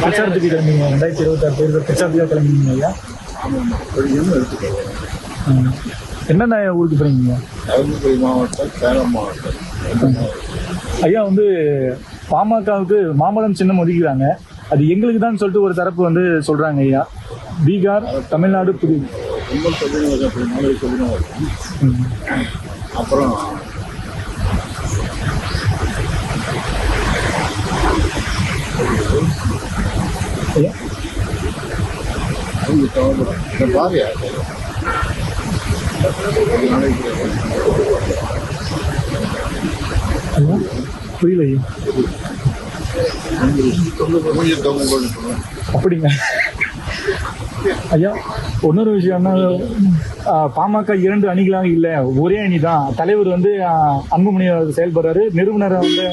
பிரச்சாரத்துக்கு கிளம்பிங்க 2026 தேர்தல் பிரச்சாரத்துக்காக கிளம்பிங்க ஐயா. என்னென்ன ஊருக்கு போறீங்க? தருமபுரி மாவட்டம், சேலம் மாவட்டம். ஐயா வந்து பாமகவுக்கு மாம்பழம் சின்னம் ஒதுக்கிறாங்க, அது எங்களுக்கு தான் சொல்லிட்டு ஒரு தரப்பு வந்து சொல்றாங்க ஐயா. பீகார், தமிழ்நாடு, புது ரொம்ப சொல்லினோம். அப்புறம் ஐயா பாரியா ஐயா புரியல ஐயா. அப்படிங்க ஐயா. இன்னொரு விஷயம்னா பாமக 2 அணிகளாக இல்லை, ஒரே அணி தான். தலைவர் வந்து அன்புமணி செயல்படுறாரு, நிறுவனர் வந்து